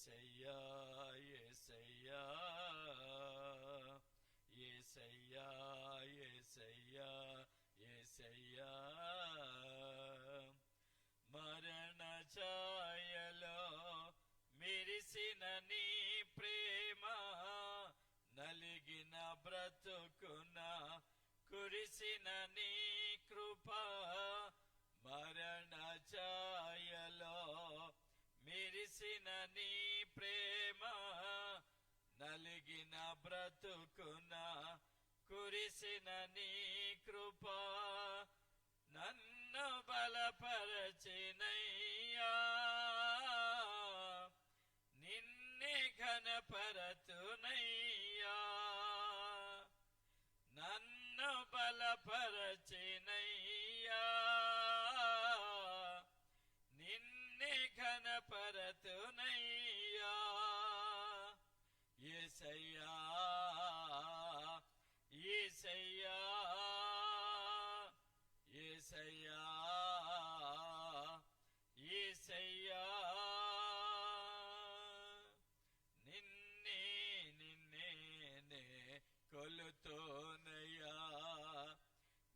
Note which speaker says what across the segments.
Speaker 1: యేసయ్యా యేసయ్యా యేసయ్యా యేసయ్యా యేసయ్యా మరణ ఛాయలో మెరిసిన నీ ప్రేమ నలిగిన బ్రతుకున కురిసిన నీ కృప మరణ ఛాయలో మెరిసిన నీ ప్రేమ నలిగిన బ్రతుకున కురిసిన నీ కృప నన్ను బలపరచినయ్యా నిన్నే ఘనపరతునయ్యా నన్ను బలపరచినయ్యా నిన్నే ఘనపరతునయ్యా యేసయ్యా యేసయ్యా యేసయ్యా యేసయ్యా నిన్నే నిన్నే కొలుతోనయ్యా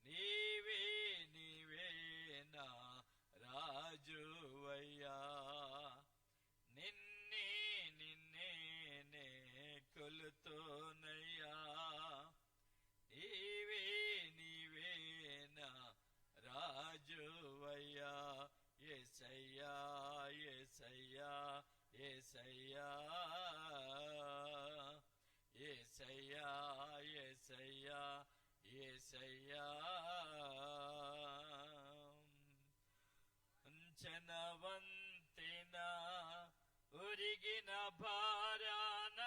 Speaker 1: నీవే నీవే నా రాజువయ్యా నిన్నే నిన్నే కొలుతోనయ్యా నీవే నీవే నా రాజువయ్యా యేసయ్యా యేసయ్యా యేసయ్యా యేసయ్యా యేసయ్యా యేసయ్యా అంచనవంతెన ఉరిగిన భారాన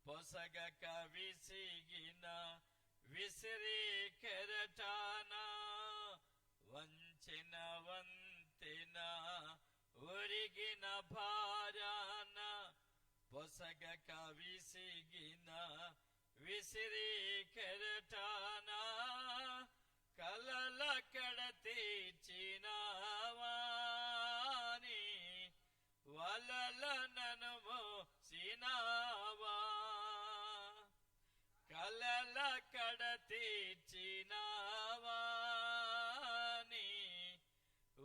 Speaker 1: పొసగక విసిగిన విసిరి కెరటాన వంచిన వంతెన ఉరిగిన భారాన పొసగక విసిగిన విసిరి కెరటాన కలల కడ తీర్చినావాని వలల నను మోసినావా కలల కడ తీర్చినావాని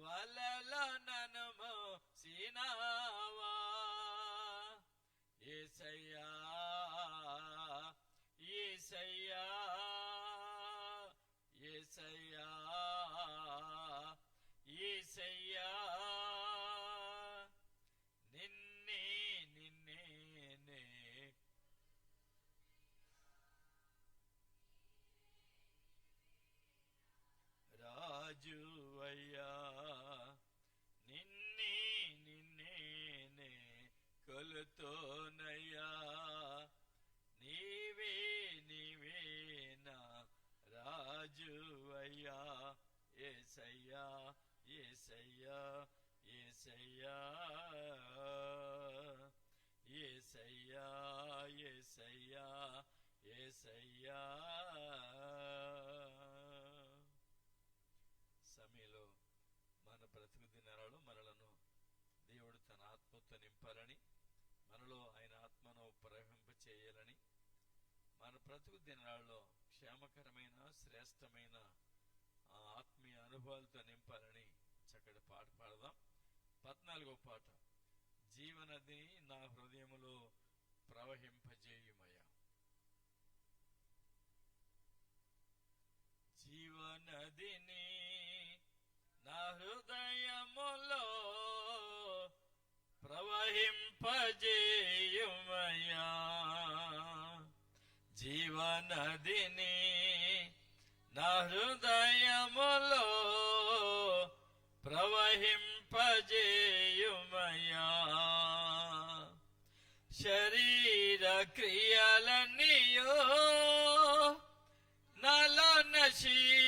Speaker 1: వలల నను మోసినావా యేసయ్యా యేసయ్యా యేసయ్యా యేసయ్యా నిన్నే నిన్నే రాజువయ్యా నిన్నే నిన్నే కొలుతోనయ్యా నీవే నీవే నా రాజువయ్యా యేసయ్యా యేసయ్యా యేసయ్యా యేసయ్యా యేసయ్యా యేసయ్యా సమయంలో మన బ్రతుకు దినాలలో మనలను దేవుడు తన ఆత్మతో నింపాలని మనలో ఆయన ఆత్మను ప్రవహింప చేయాలని మన బ్రతుకు దినాలలో క్షేమకరమైన శ్రేష్టమైన ఆత్మీయ అనుభవాలతో నింపాలని చక్కటి పాట పాడదాం. 14వ పాట జీవనదిని నా హృదయములో ప్రవహింపజేయుమయ్యా. జీవనదిని నా హృదయములో ప్రవహింపజేయుమయ్యా. జీవనదిని నా హృదయములో ప్రవహింపజేయుమయ్యా. శరీర క్రియలన్నీయో నాలో నశింపజేయుమయ్యా.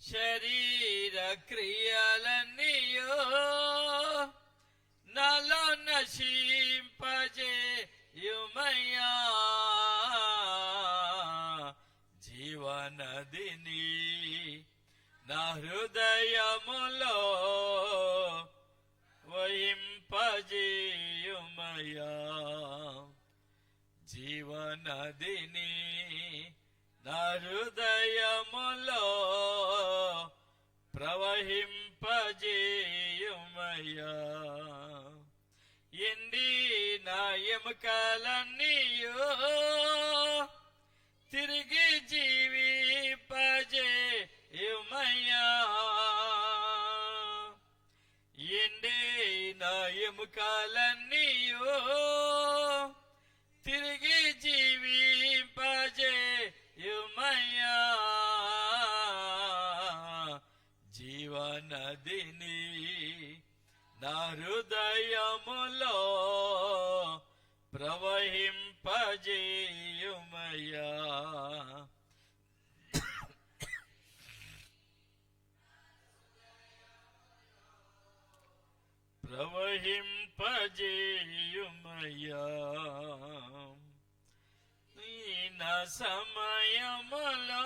Speaker 1: శరీర క్రియలన్నీయో నాలో నశింపజేయుమయ్యా. జీవనదిని నా హృదయములో వహింపజేయుమయ్యా. జీవనదిని నా హృదయములో ప్రవహింపజేయుమయ్యా. ఎండి నా ఎముకలన్నీయు తిరిగి జీవింపజేయుమయ్యా. ఎండి నా ఎముకలన్నీయు తిరిగి జీవింపజేయుమయ్యా. జీవనదిని నా హృదయములో ప్రవహింపజేయుమయ్యా. ప్రవహింపజేయుమయ్యా. నా సమయములో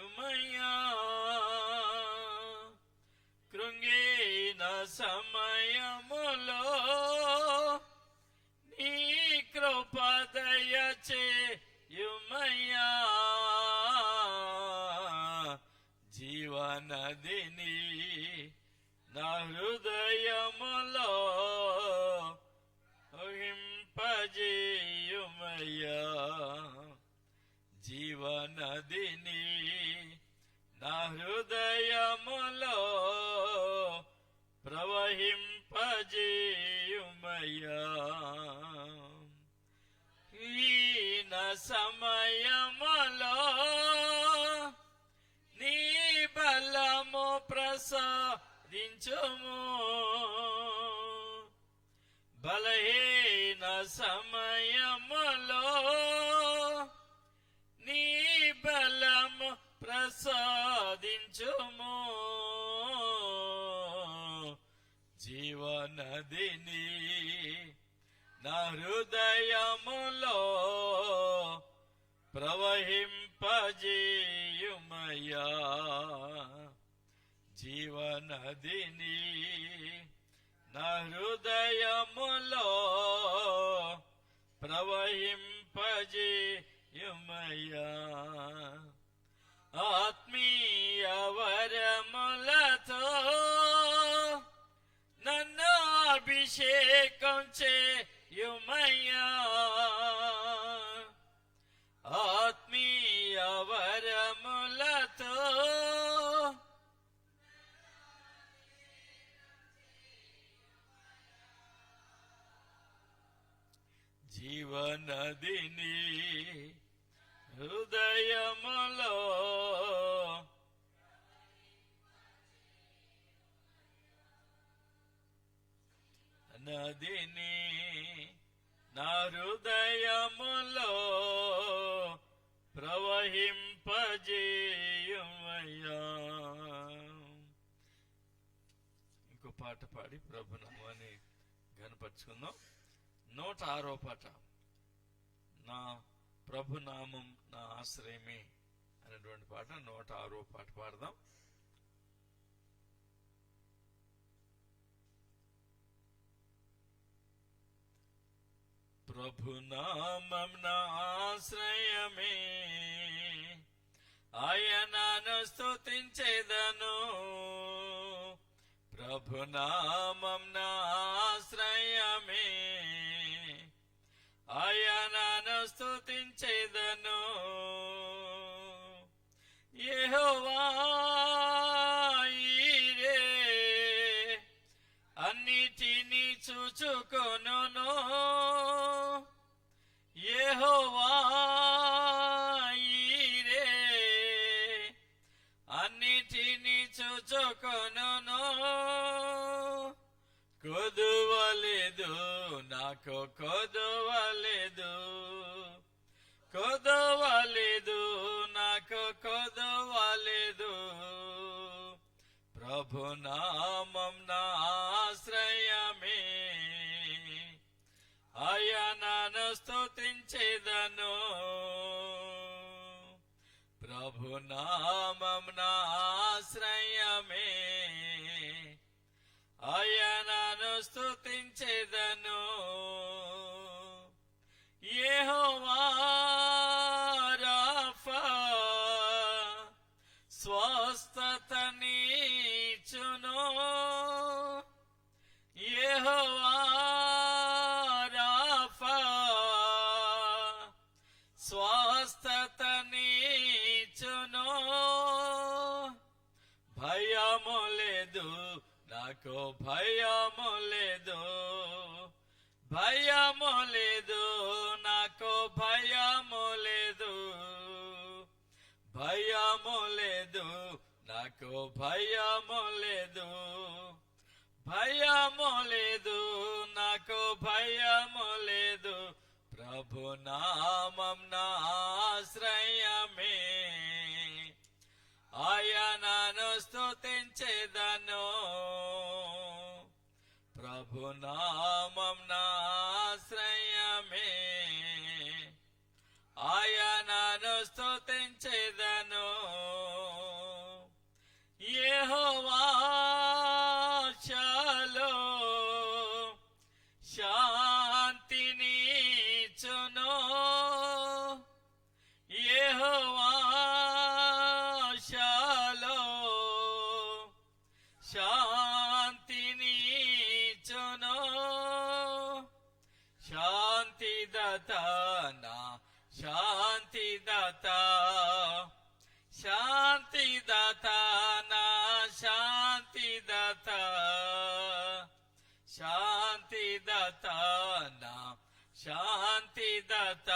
Speaker 1: ఉమయ్యా. కృంగిన సమయములో నీ కృప దయచేయుమయ్యా. జీవనదిని నా హృదయములో వహింపజేయుమయ్యా. జీవనదిని నా హృదయములో ప్రవహింపజేయుమయ్యా. ఈన సమయములో నీ బలము ప్రసాదించుము. బలహీన సమయములో నీ బలము ప్రసాదించుము. జీవనదిని నా హృదయములో ప్రవహింపజేయుమయ్యా. జీవనదిని నా హృదయములో ప్రవహింపజేయుమయ్యా. ఆత్మీయ వరములతో నన్ను అభిషేకం చేయుమయ్యా. ఆత్మీయ వరములతో జీవనదిని హృదయములో నదిని నా హృదయములో ప్రవహింపజేయుమయ్యా. ఇంకో పాట పాడి ప్రభు నామాన్ని ఘనపరుచుకుందాం. 106వ పాట, నా ప్రభునామం నా ఆశ్రయమే అనేటువంటి పాట 106వ పాట పాడదాం. ప్రభునామం నా ఆశ్రయమే, ఆయనను స్తుతించెదను. ప్రభునామం నా ఆశ్రయమే, ఆయనను స్తుతించెదను. యెహోవా ఈరే అన్నిటినీ చూచుకొనును. యెహోవా ఈరే అన్నిటినీ చూచుకొనును. కొదువలేదు నాకు కొదువలేదు, కొదువలేదు నాకు కొదువలేదు. ప్రభునామం నా ఆశ్రయమే, ఆయనను స్తుతించెదను. ప్రభు నామం ఆశ్రయమే, ఆయనను స్తుతించెదను. యెహోవా రాఫా, స్వస్థతనిచ్చును. యెహోవా రాఫా, స్వస్థతనిచ్చును. భయము లేదు నాకు, భయము లేదు, భయము లేదు నాకు, భయము లేదు, భయము లేదు నాకు, భయము లేదు, భయము లేదు నాకు, భయము లేదు. ప్రభు నామం ఆశ్రయమే, ఆయనను స్తుతించెదను. ప్రభు నామం ఆశ్రయమే, ఆయనను స్తుతించెదను. యెహోవా షాలోమ్, శాంతినిచ్చును. యెహోవా షాలోమ్, శాంతినిచ్చును. శాంతిదాత నా శాంతిదాత, శాంతిదాత నా శాంతిదాత, శాంతిదాత నా శాంతిదాత,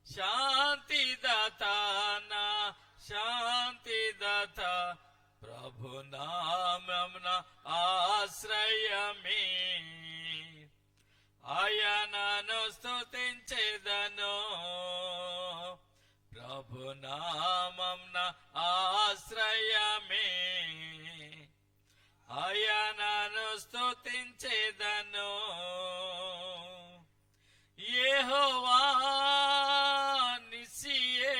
Speaker 1: శాంతిదాత నా శాంతిదాత. ప్రభు నామం ఆశ్రయమే, ఆయనను స్తుతించెదను. ప్రభు నామం ఆశ్రయమే, ఆయనను స్తుతించెదను. యెహోవా నిస్సియే,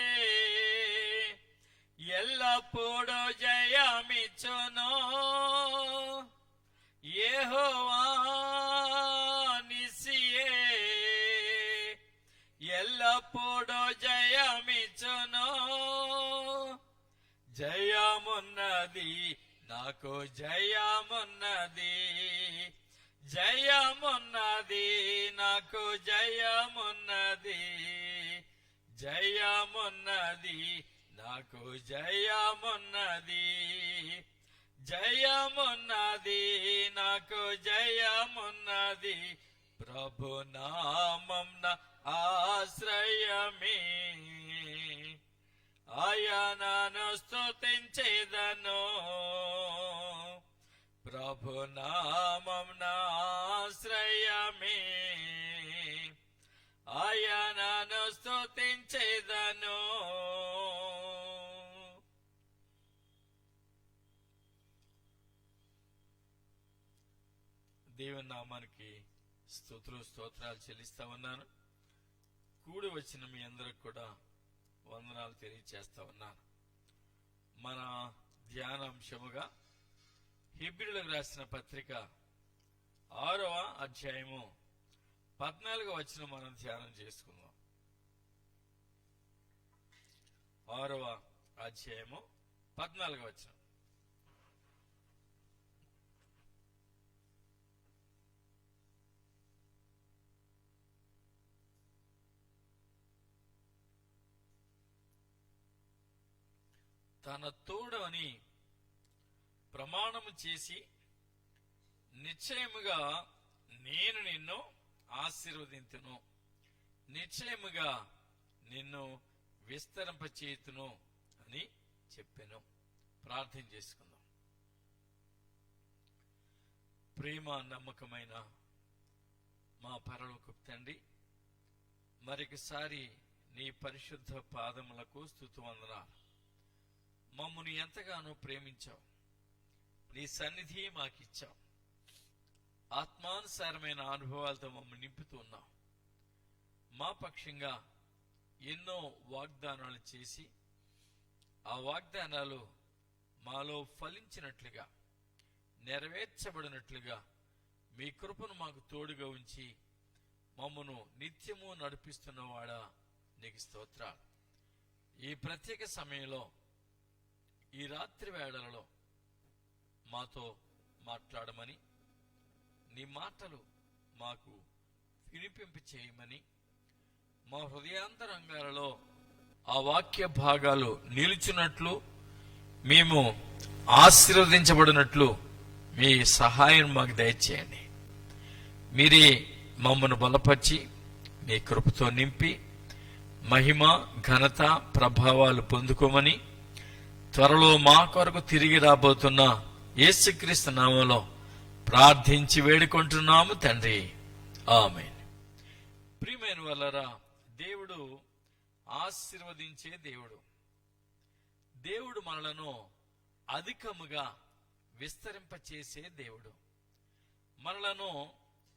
Speaker 1: ఎల్లప్పుడూ జయమిచ్చును. యెహోవా నిస్సియే, ఎల్లప్పుడూ జయమిచ్చును. జయమున్నది నాకు, జయమున్నది, జయమున్నది నాకు, జయమున్నది, జయమున్నది నాకు, జయమున్నది, జయమున్నది నాకు, జయమున్నది. ప్రభు నామం ఆశ్రయమే, ఆయనను స్తుతించెదను. ప్రభు నామం ఆశ్రయమే, ఆయనను స్తుతించెదను. దేవుని నామానికి స్తోత్రాలు చెల్లిస్తా ఉన్నాను. కూడి వచ్చిన మీ అందరికి కూడా వందనాలు తెలియచేస్తా ఉన్నాను. మన ధ్యానాంశముగా హెబ్రీయులకు రాసిన పత్రిక 6వ అధ్యాయము 14వ వచనం మనం ధ్యానం చేసుకుందాం. 6వ అధ్యాయము 14వ వచనం. తన తోడు అని ప్రమాణము చేసి నిశ్చయముగా నేను నిన్ను ఆశీర్వదింతును, నిశ్చయముగా నిన్ను విస్తరింపచేయుదును అని చెప్పాను. ప్రార్థన చేసుకుందాం. ప్రేమ నమ్మకమైన మా పరలోకపు తండ్రి, మరొకసారి నీ పరిశుద్ధ పాదములకు స్తుతివందనాలు. మమ్మల్ని ఎంతగానో ప్రేమించావు, నీ సన్నిధి మాకిచ్చావు, ఆత్మానుసారమైన అనుభవాలతో మమ్మల్ని నింపుతూ ఉన్నావు. మా పక్షంగా ఎన్నో వాగ్దానాలు చేసి ఆ వాగ్దానాలు మాలో ఫలించినట్లుగా, నెరవేర్చబడినట్లుగా మీ కృపను మాకు తోడుగా ఉంచి మమ్మను నిత్యము నడిపిస్తున్నవాడా నీకు స్తోత్రాలు. ఈ ప్రత్యేక సమయంలో, ఈ రాత్రి వేళలలో మాతో మాట్లాడమని, నీ మాటలు మాకు వినిపింప చేయమని, మా హృదయాంతరంగాలలో ఆ వాక్య భాగాలు నిలిచినట్లు, మేము ఆశీర్వదించబడినట్లు మీ సహాయం మాకు దయచేయండి. మీరే మమ్మను బలపరిచి మీ కృపతో నింపి మహిమ, ఘనత, ప్రభావాలు పొందుకోమని త్వరలో మా కొరకు తిరిగి రాబోతున్న యేసుక్రీస్తు నామములో ప్రార్థించి వేడుకుంటున్నాము తండ్రి, ఆమేన్. ప్రియమైన వాళ్ళరా, దేవుడు ఆశీర్వదించే దేవుడు. దేవుడు మనలను అధికముగా విస్తరింపచేసే దేవుడు. మనలను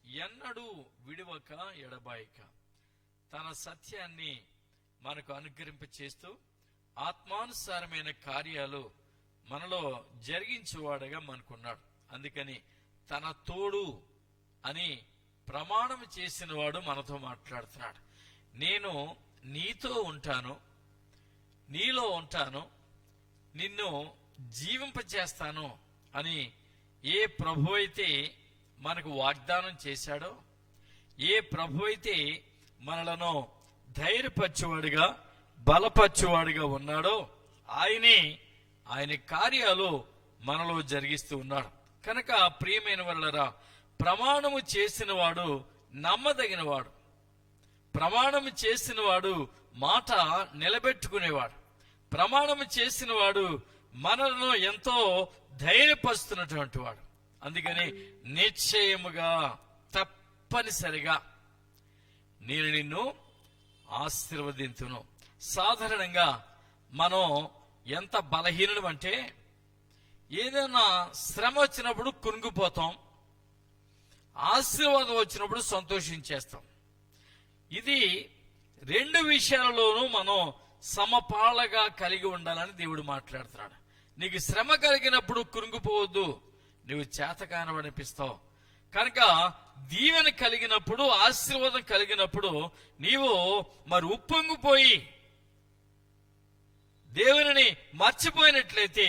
Speaker 1: ఎన్నడూ విడువక ఎడబాయక తన సత్యాన్ని మనకు అనుగ్రహింపచేస్తూ ఆత్మానుసారమైన కార్యాలు మనలో జరిగించేవాడుగా మనకున్నాడు. అందుకని తన తోడు అని ప్రమాణం చేసిన వాడు మనతో మాట్లాడుతున్నాడు. నేను నీతో ఉంటాను, నీలో ఉంటాను, నిన్ను జీవింపచేస్తాను అని ఏ ప్రభు అయితే మనకు వాగ్దానం చేశాడో, ఏ ప్రభు అయితే మనలను ధైర్యపరచువాడిగా, బలపరచువాడిగా ఉన్నాడో, ఆయన కార్యాలు మనలో జరిగిస్తూ ఉన్నాడు. కనుక ప్రియమైన వాళ్ళరా, ప్రమాణము చేసిన వాడు నమ్మదగినవాడు. ప్రమాణము చేసిన వాడు మాట నిలబెట్టుకునేవాడు. ప్రమాణము చేసిన వాడు మనలను ఎంతో ధైర్యపరుస్తున్నటువంటి వాడు. అందుకని నిశ్చయముగా, తప్పనిసరిగా నేను నిన్ను ఆశీర్వదింతును. సాధారణంగా మనం ఎంత బలహీనుడు అంటే, ఏదైనా శ్రమ వచ్చినప్పుడు కృంగిపోతాం, ఆశీర్వాదం వచ్చినప్పుడు సంతోషించేస్తాం. ఇది రెండు విషయాలలోనూ మనం సమపాలగా కలిగి ఉండాలని దేవుడు మాట్లాడుతున్నాడు. నీకు శ్రమ కలిగినప్పుడు కృంగిపోవద్దు, నువ్వు చేతకాని అనిపిస్తావు. కనుక దీవెన కలిగినప్పుడు, ఆశీర్వాదం కలిగినప్పుడు నీవు మరి ఉప్పొంగిపోయి దేవుని మర్చిపోయినట్లయితే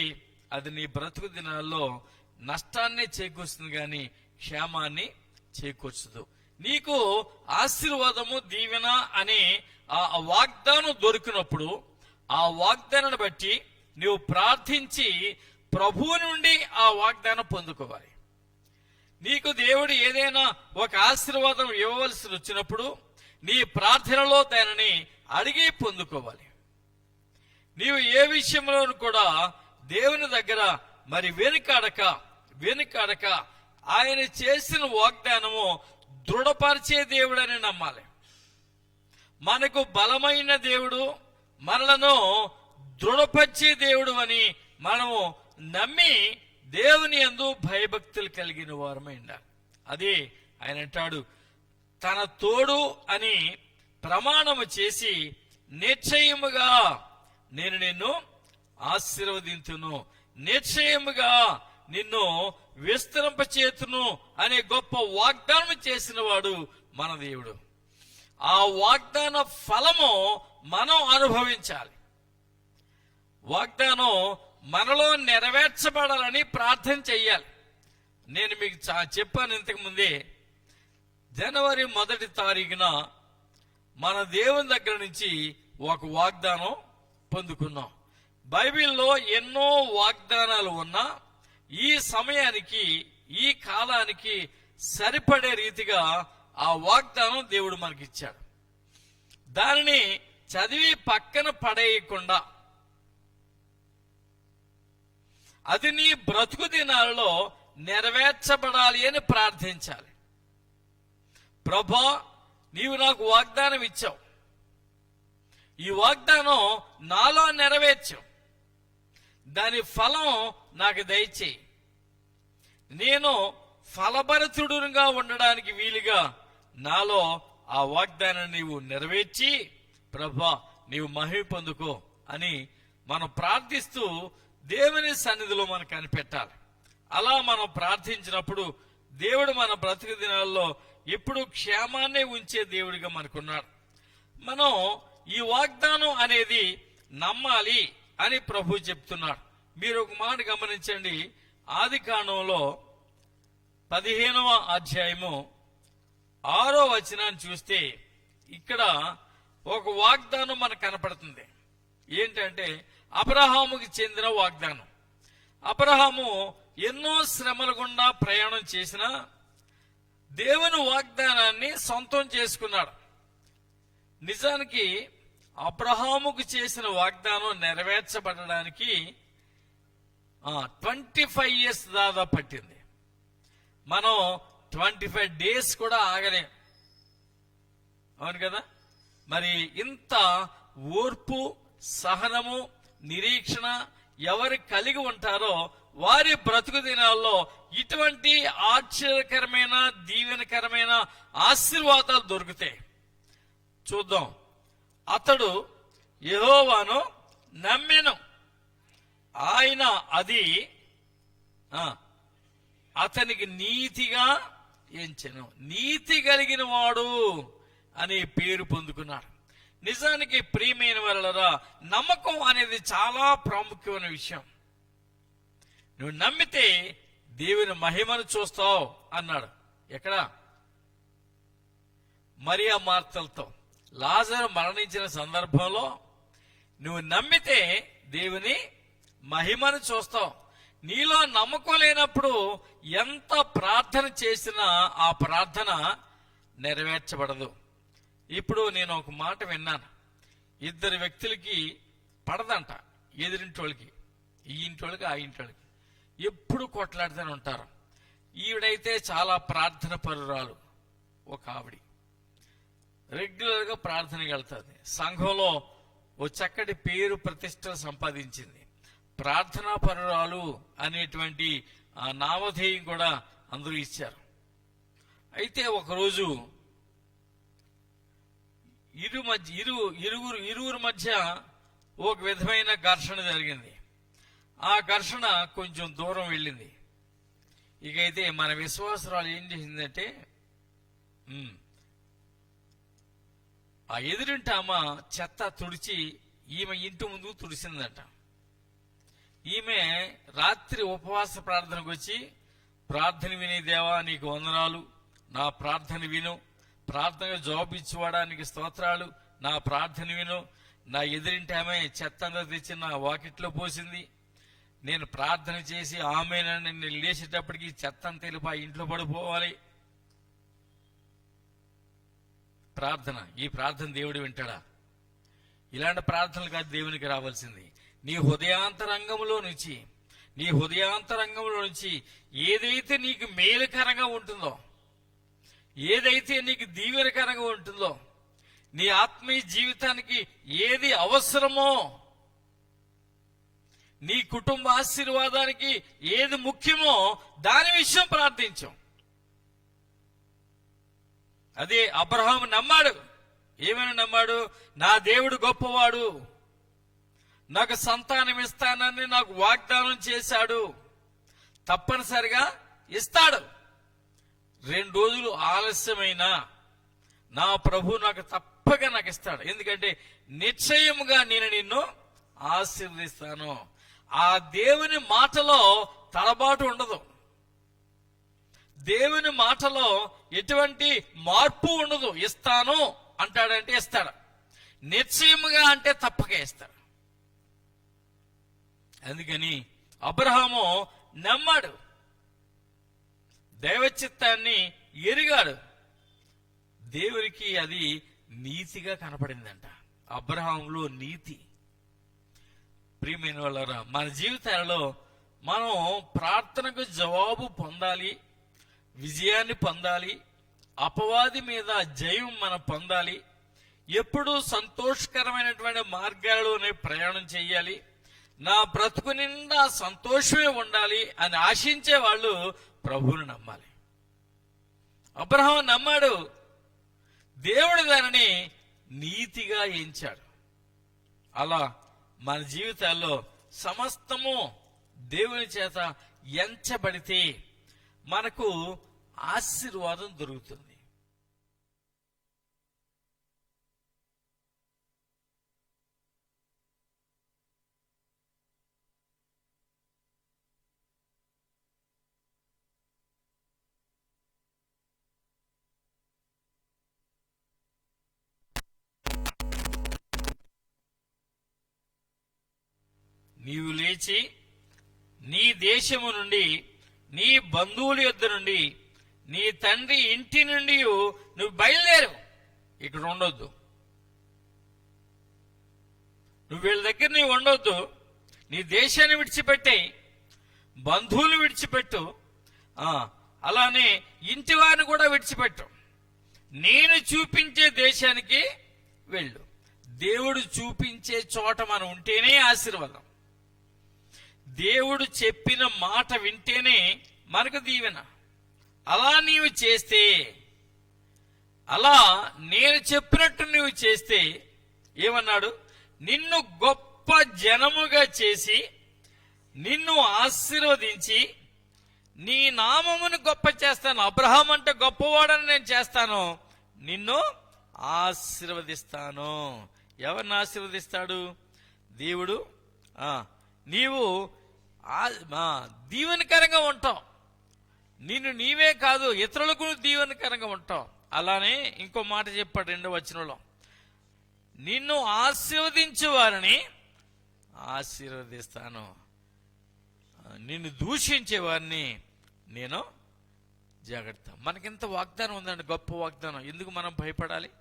Speaker 1: అది నీ బ్రతుకు దినాల్లో నష్టాన్ని చేకూరుస్తుంది కానీ క్షేమాన్ని చేకూర్చదు. నీకు ఆశీర్వాదము, దీవెన అని ఆ వాగ్దానం దొరికినప్పుడు ఆ వాగ్దానాన్ని బట్టి నీవు ప్రార్థించి ప్రభువు నుండి ఆ వాగ్దానం పొందుకోవాలి. నీకు దేవుడు ఏదైనా ఒక ఆశీర్వాదం ఇవ్వవలసి వచ్చినప్పుడు నీ ప్రార్థనలో దానిని అడిగి పొందుకోవాలి. నీవు ఏ విషయంలోనూ కూడా దేవుని దగ్గర మరి వెనుకాడక ఆయన చేసిన వాగ్దానము దృఢపరిచే దేవుడని నమ్మాలి. మనకు బలమైన దేవుడు, మనలను దృఢపరిచే దేవుడు అని మనము నమ్మి దేవుని యందు భయభక్తులు కలిగిన వారమై ఉండాలి. అది ఆయన అంటాడు, తన తోడు అని ప్రమాణము చేసి నిశ్చయముగా నేను నిన్ను ఆశీర్వదింతును, నిశ్చయముగా నిన్ను విస్తరింపచేతును అనే గొప్ప వాగ్దానం చేసిన వాడు మన దేవుడు. ఆ వాగ్దాన ఫలము మనం అనుభవించాలి. వాగ్దానం మనలో నెరవేర్చబడాలని ప్రార్థన చెయ్యాలి. నేను మీకు చెప్పాను ఇంతకు ముందే, జనవరి 1వ తారీఖున మన దేవుని దగ్గర నుంచి ఒక వాగ్దానం పొందుకున్నాం. బైబిల్లో ఎన్నో వాగ్దానాలు ఉన్నా ఈ సమయానికి, ఈ కాలానికి సరిపడే రీతిగా ఆ వాగ్దానం దేవుడు మనకిచ్చాడు. దానిని చదివి పక్కన పడేయకుండా అది నీ బ్రతుకు దినాలలో నెరవేర్చబడాలి అని ప్రార్థించాలి. ప్రభా, నీవు నాకు వాగ్దానం ఇచ్చావు, ఈ వాగ్దానం నాలో నెరవేర్చావు, దాని ఫలం నాకు దయచేయి. నేను ఫలభరితుడుగా ఉండడానికి వీలుగా నాలో ఆ వాగ్దానాన్ని నీవు నెరవేర్చి ప్రభా నీవు మహిమ పొందుకో అని మనం ప్రార్థిస్తూ దేవుని సన్నిధిలో మనం కనిపెట్టాలి. అలా మనం ప్రార్థించినప్పుడు దేవుడు మన బ్రతుకు దినాల్లో ఎప్పుడు క్షేమాన్నే ఉంచే దేవుడిగా మనకున్నాడు. మనం ఈ వాగ్దానం అనేది నమ్మాలి అని ప్రభు చెప్తున్నాడు. మీరు ఒక మాట గమనించండి. ఆదికాండంలో 15వ అధ్యాయము 6వ వచనాన్ని చూస్తే ఇక్కడ ఒక వాగ్దానం మనకు కనపడుతుంది. ఏంటంటే అబ్రహాముకి చెందిన వాగ్దానం. అబ్రహాము ఎన్నో శ్రమల గుండా ప్రయాణం చేసినా దేవుని వాగ్దానాన్ని సొంతం చేసుకున్నాడు. నిజానికి అబ్రహాముకు చేసిన వాగ్దానం నెరవేర్చబడడానికి 25 years దాదాపు పట్టింది. మనం 25 days కూడా ఆగలేం. అవును కదా? మరి ఇంత ఓర్పు, సహనము, నిరీక్షణ ఎవరు కలిగి ఉంటారో వారి బ్రతుకు దినాల్లో ఇటువంటి ఆశ్చర్యకరమైన, దీవెనకరమైన ఆశీర్వాదాలు దొరుకుతాయి. చూద్దాం. అతడు యెహోవాను నమ్మెను, ఆయన అది అతనికి నీతిగా ఎంచెను. నీతి కలిగిన వాడు అనే పేరు పొందుకున్నాడు. నిజానికి ప్రియమైన వాళ్ళరా, నమ్మకం అనేది చాలా ప్రాముఖ్యమైన విషయం. నువ్వు నమ్మితే దేవుని మహిమను చూస్తావు అన్నాడు. ఎక్కడ? మరియా మార్తలతో లాజరు మరణించిన సందర్భంలో నువ్వు నమ్మితే దేవుని మహిమను చూస్తావు. నీలో నమ్మకం లేనప్పుడు ఎంత ప్రార్థన చేసినా ఆ ప్రార్థన నెరవేర్చబడదు. ఇప్పుడు నేను ఒక మాట విన్నాను. 2 వ్యక్తులకి పడదంట. ఎదురింటోళ్ళకి, ఈ ఇంటోళ్ళకి, ఆ ఇంటోళ్ళకి ఎప్పుడు కొట్లాడుతూనే ఉంటారు. ఈవిడైతే చాలా ప్రార్థన పరురాలు. ఒక ఆవిడ రెగ్యులర్ గా ప్రార్థనకి వెళ్తుంది. సంఘంలో ఓ చక్కటి పేరు ప్రతిష్టలు సంపాదించింది. ప్రార్థనా పరురాలు అనేటువంటి నామధేయం కూడా అందరూ ఇచ్చారు. అయితే ఒకరోజు ఇరువురు మధ్య ఒక విధమైన ఘర్షణ జరిగింది. ఆ ఘర్షణ కొంచెం దూరం వెళ్ళింది. ఇకైతే మన విశ్వాసరాలు ఏం చేసిందంటే, ఆ ఎదురింటి ఆమె చెత్త తుడిచి ఈమె ఇంటి ముందు తుడిసిందంట. ఈమె రాత్రి ఉపవాస ప్రార్థనకు వచ్చి, ప్రార్థన వినే దేవా నీకు వందనాలు, నా ప్రార్థన విను, ప్రార్థనగా జవాబు ఇచ్చేవాడానికి స్తోత్రాలు, నా ప్రార్థన విను, నా ఎదురింటి ఆమె చెత్త అంతా తెచ్చి నా వాకిట్లో పోసింది, నేను ప్రార్థన చేసి ఆమె నేను లేచేటప్పటికి చెత్త తెలిపి ఆ ఇంట్లో పడిపోవాలి. ప్రార్థన, ఈ ప్రార్థన దేవుడు వింటాడా? ఇలాంటి ప్రార్థనలు కాదు దేవునికి రావాల్సింది. నీ హృదయాంతరంగంలో నుంచి ఏదైతే నీకు మేలుకరంగా ఉంటుందో, ఏదైతే నీకు దీవెనకరంగా ఉంటుందో, నీ ఆత్మీయ జీవితానికి ఏది అవసరమో, నీ కుటుంబ ఆశీర్వాదానికి ఏది ముఖ్యమో దాని విషయం ప్రార్థించాం. అదే అబ్రహాము నమ్మాడు. ఏమైనా నమ్మాడు? నా దేవుడు గొప్పవాడు, నాకు సంతానం ఇస్తానని నాకు వాగ్దానం చేశాడు, తప్పనిసరిగా ఇస్తాడు. 2 రోజులు ఆలస్యమైనా నా ప్రభు నాకు తప్పక నాకు ఇస్తాడు. ఎందుకంటే నిశ్చయముగా నేను నిన్ను ఆశీర్వదిస్తాను. ఆ దేవుని మాటలో తడబాటు ఉండదు. దేవుని మాటలో ఎటువంటి మార్పు ఉండదు. ఇస్తాను అంటాడంటే ఇస్తాడు, నిశ్చయముగా అంటే తప్పకే ఇస్తాడు. అందుకని అబ్రహాము నమ్మాడు, దైవ చిత్తాన్ని ఎరిగాడు. దేవునికి అది నీతిగా కనపడిందంట. అబ్రహాములో నీతి. ప్రియమైన వాళ్ళారా, మన జీవితాలలో మనం ప్రార్థనకు జవాబు పొందాలి, విజయాన్ని పొందాలి, అపవాది మీద జయం మనం పొందాలి, ఎప్పుడూ సంతోషకరమైనటువంటి మార్గాల్లోనే ప్రయాణం చేయాలి, నా బ్రతుకు నిండా సంతోషమే ఉండాలి అని ఆశించే వాళ్ళు ప్రభువుని నమ్మాలి. అబ్రహాము నమ్మాడు, దేవుడు దానిని నీతిగా ఎంచాడు. అలా మన జీవితాల్లో సమస్తము దేవుని చేత ఎంచబడితే మనకు ఆశీర్వాదం దొరుకుతుంది. నీవు లేచి నీ దేశము నుండి, నీ బంధువుల యొద్ద నుండి, నీ తండ్రి ఇంటి నుండి నువ్వు బయలుదేరు. ఇక్కడ ఉండొద్దు, నువ్వు వీళ్ళ దగ్గర నీవు ఉండొద్దు. నీ దేశాన్ని విడిచిపెట్టే, బంధువులు విడిచిపెట్టు, అలానే ఇంటి వారిని కూడా విడిచిపెట్టు. నేను చూపించే దేశానికి వెళ్ళు. దేవుడు చూపించే చోట మనం ఉంటేనే ఆశీర్వాదం. దేవుడు చెప్పిన మాట వింటేనే మనకు దీవెన. అలా నీవు చేస్తే, అలా నేను చెప్పినట్టు నువ్వు చేస్తే ఏమన్నాడు? నిన్ను గొప్ప జనముగా చేసి నిన్ను ఆశీర్వదించి నీ నామమును గొప్ప చేస్తాను. అబ్రహాం అంటే గొప్పవాడని నేను చేస్తాను, నిన్ను ఆశీర్వదిస్తాను. ఎవరిని ఆశీర్వదిస్తాడు? దేవుడు. నీవు దీవెనకరంగా ఉంటావు. నిన్ను నీవే కాదు, ఇతరులకు దీవెనకరంగా ఉంటావు. అలానే ఇంకో మాట చెప్పాడు 2వ వచనంలో, నిన్ను ఆశీర్వదించే వారిని ఆశీర్వదిస్తాను, నిన్ను దూషించే వారిని నేను జాగ్రత్త. మనకింత వాగ్దానం ఉందండి, గొప్ప వాగ్దానం. ఎందుకు మనం భయపడాలి?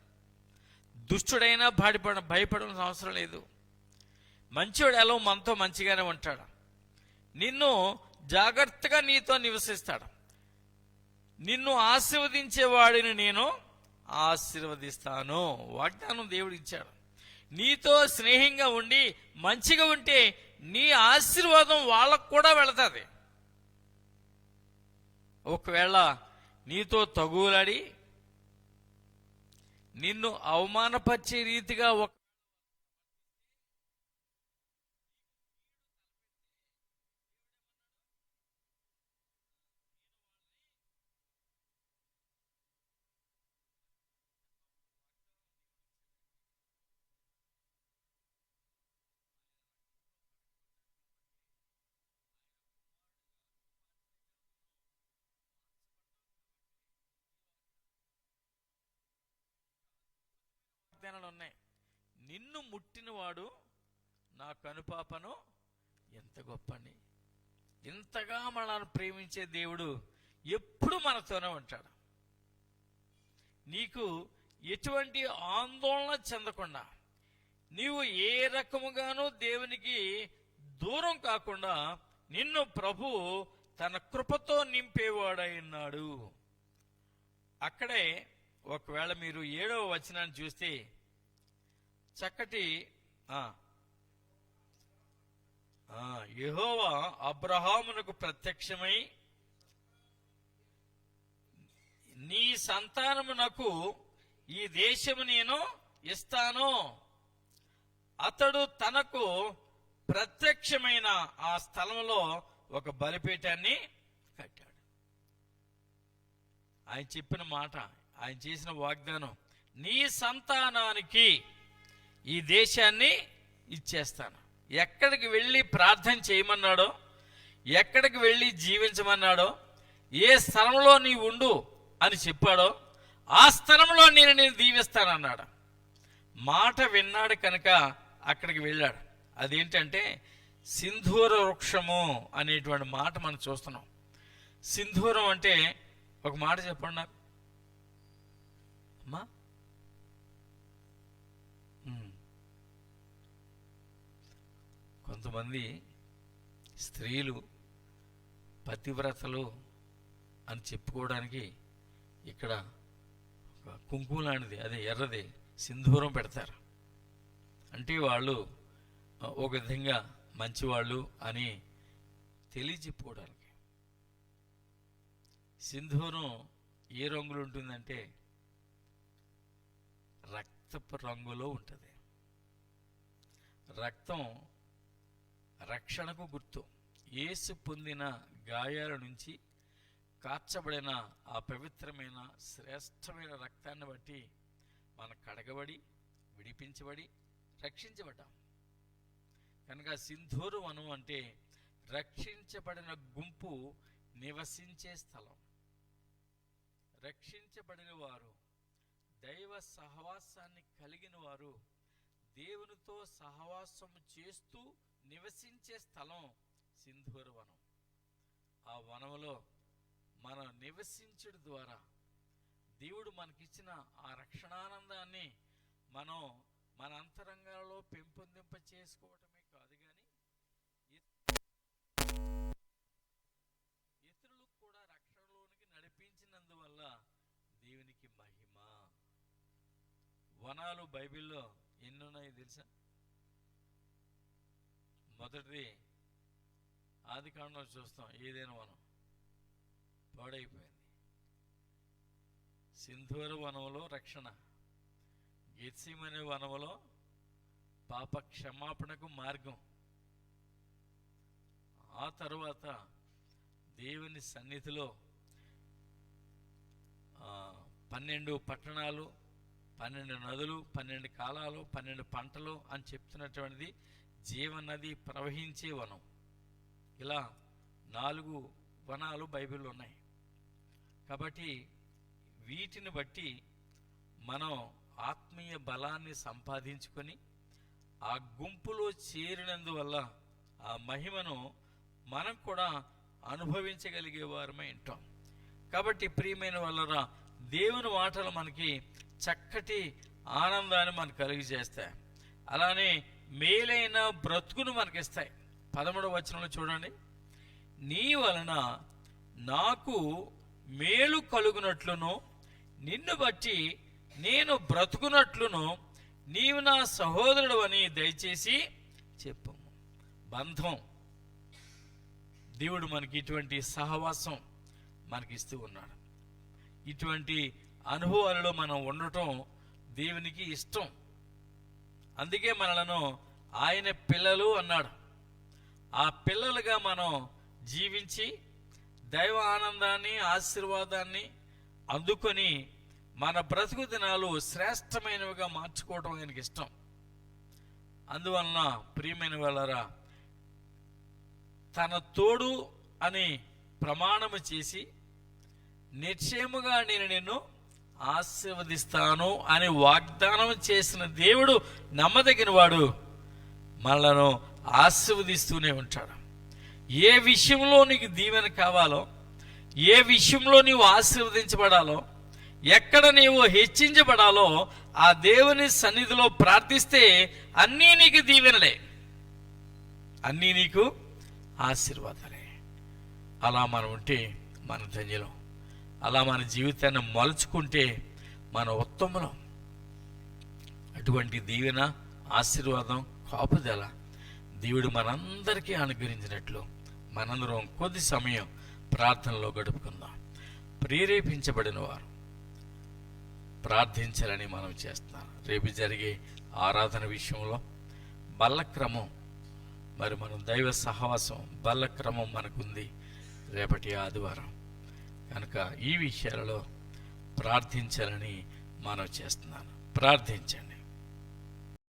Speaker 1: దుష్టుడైనా భయపడాల్సిన అవసరం లేదు. మంచివాడు ఎలా మనతో మంచిగానే ఉంటాడు, నిన్ను జాగ్రత్తగా నీతో నివసిస్తాడు. నిన్ను ఆశీర్వదించేవాడిని నేను ఆశీర్వదిస్తాను. వాగ్దానం దేవుడు ఇచ్చాడు. నీతో స్నేహంగా ఉండి మంచిగా ఉంటే నీ ఆశీర్వాదం వాళ్ళకు కూడా వెళతాది. ఒకవేళ నీతో తగులాడి నిన్ను అవమానపరిచే రీతిగా ఉన్నాయి. నిన్ను ముట్టినవాడు నా కనుపాపను ఎంత గొప్పని. ఇంతగా మనల్ని ప్రేమించే దేవుడు ఎప్పుడు మనతోనే ఉంటాడు. నీకు ఎటువంటి ఆందోళన చెందకుండా, నీవు ఏ రకముగానూ దేవునికి దూరం కాకుండా నిన్ను ప్రభు తన కృపతో నింపేవాడై ఉన్నాడు. అక్కడే ఒకవేళ మీరు 7వ వచనాన్ని చూస్తే చక్కటి యెహోవా అబ్రహామునకు ప్రత్యక్షమై, నీ సంతానమునకు ఈ దేశము నేను ఇస్తాను. అతడు తనకు ప్రత్యక్షమైన ఆ స్థలంలో ఒక బలిపీఠాన్ని కట్టాడు. ఆయన చెప్పిన మాట, ఆయన చేసిన వాగ్దానం, నీ సంతానానికి ఈ దేశాన్ని ఇచ్చేస్తాను. ఎక్కడికి వెళ్ళి ప్రార్థన చేయమన్నాడో, ఎక్కడికి వెళ్ళి జీవించమన్నాడో, ఏ స్థలంలో నీ ఉండు అని చెప్పాడో ఆ స్థలంలో నేను దీవిస్తానన్నాడు. మాట విన్నాడు కనుక అక్కడికి వెళ్ళాడు. అదేంటంటే సింధూర వృక్షము అనేటువంటి మాట మనం చూస్తున్నాం. సింధూరం అంటే ఒక మాట చెప్పండి నాకు అమ్మా. కొంతమంది స్త్రీలు పతివ్రతలు అని చెప్పుకోవడానికి ఇక్కడ కుంకుమ లాంటిది, అదే ఎర్రది సింధూరం పెడతారు. అంటే వాళ్ళు ఒక విధంగా మంచివాళ్ళు అని తెలియచెప్పుకోవడానికి. సింధూరం ఏ రంగులో ఉంటుందంటే రక్తపు రంగులో ఉంటుంది. రక్తం రక్షణకు గుర్తు. యేసు పొందిన గాయాల నుంచి కార్చబడిన ఆ పవిత్రమైన శ్రేష్టమైన రక్తాన్ని బట్టి మనం కడగబడి విడిపించబడి రక్షించబడ్డాం. కనుక సింధూర వనం అంటే రక్షించబడిన గుంపు నివసించే స్థలం. రక్షించబడిన వారు, దైవ సహవాసాన్ని కలిగిన వారు దేవునితో సహవాసం చేస్తూ నివసించే స్థలం సింధూర వనం. ఆ వనంలో మనం నివసించడం ద్వారా దేవుడు మనకిచ్చిన ఆ రక్షణానందాన్ని మనం మన అంతరంగాలలో పెంపొందింప చేసుకోవటమే కాదు, కానీ ఇతరులకు కూడా రక్షణలోనికి నడిపించినందువల్ల దేవునికి మహిమ. వనాలు బైబిల్లో ఎన్నున్నాయో తెలుసా? మొదటిది ఆదికాండంలో చూస్తాం, ఏదైనా వనం పాడైపోయింది. సింధూర వనంలో రక్షణ, గెత్సేమనే వనంలో పాప క్షమాపణకు మార్గం. ఆ తరువాత దేవుని సన్నిధిలో 12 పట్టణాలు, 12 నదులు, 12 కాలాలు, 12 పంటలు అని చెప్తున్నటువంటిది జీవనది ప్రవహించే వనం. ఇలా 4 వనాలు బైబిల్లో ఉన్నాయి. కాబట్టి వీటిని బట్టి మనం ఆత్మీయ బలాన్ని సంపాదించుకొని ఆ గుంపులో చేరినందువల్ల ఆ మహిమను మనం కూడా అనుభవించగలిగే వారమై ఉంటాం. కాబట్టి ప్రియమైన వాళ్ళరా, దేవుని మాటలు మనకి చక్కటి ఆనందాన్ని మనకు కలిగజేస్తాయి. అలానే మేలైన బ్రతుకును మనకిస్తాయి. 13వ వచనంలో చూడండి, నీ వలన నాకు మేలు కలుగునట్లును నిన్ను బట్టి నేను బ్రతుకున్నట్లును నీవు నా సహోదరుడు అని దయచేసి చెప్పు. బంధం, దేవుడు మనకి ఇటువంటి సహవాసం మనకిస్తూ ఉన్నాడు. ఇటువంటి అనుభవాలలో మనం ఉండటం దేవునికి ఇష్టం. అందుకే మనలను ఆయన పిల్లలు అన్నాడు. ఆ పిల్లలుగా మనం జీవించి దైవ ఆనందాన్ని, ఆశీర్వాదాన్ని అందుకొని మన బ్రతుకు దినాలు శ్రేష్టమైనవిగా మార్చుకోవడం ఆయనకి ఇష్టం. అందువలన ప్రియమైన వాళ్ళరా, తన తోడు అని ప్రమాణము చేసి నిశ్చయముగా నేను నిన్ను ఆశీర్వదిస్తాను అని వాగ్దానం చేసిన దేవుడు నమ్మదగిన వాడు. మనలను ఆశీర్వదిస్తూనే ఉంటాడు. ఏ విషయంలో నీకు దీవెన కావాలో, ఏ విషయంలో నీవు ఆశీర్వదించబడాలో, ఎక్కడ నీవు హెచ్చించబడాలో ఆ దేవుని సన్నిధిలో ప్రార్థిస్తే అన్నీ నీకు దీవెనలే, అన్నీ నీకు ఆశీర్వాదాలే. అలా మనం ఉంటే మన ధన్యులం. అలా మన జీవితాన్ని మలుచుకుంటే మన ఉత్తములం. అటువంటి దీవెన, ఆశీర్వాదం, కాపుదల దేవుడు మనందరికీ అనుగ్రహించినట్లు మనందరం కొద్ది సమయం ప్రార్థనలో గడుపుకుందాం. ప్రేరేపించబడిన వారు ప్రార్థించాలని మనం చేస్తున్నాం. రేపు జరిగే ఆరాధన విషయంలో బల్లక్రమం, మరి మనం దైవ సహవాసం బల్లక్రమం మనకుంది రేపటి ఆదివారం. కనుక ఈ విషయాలలో ప్రార్థించాలని మనం చేస్తున్నాను. ప్రార్థించండి.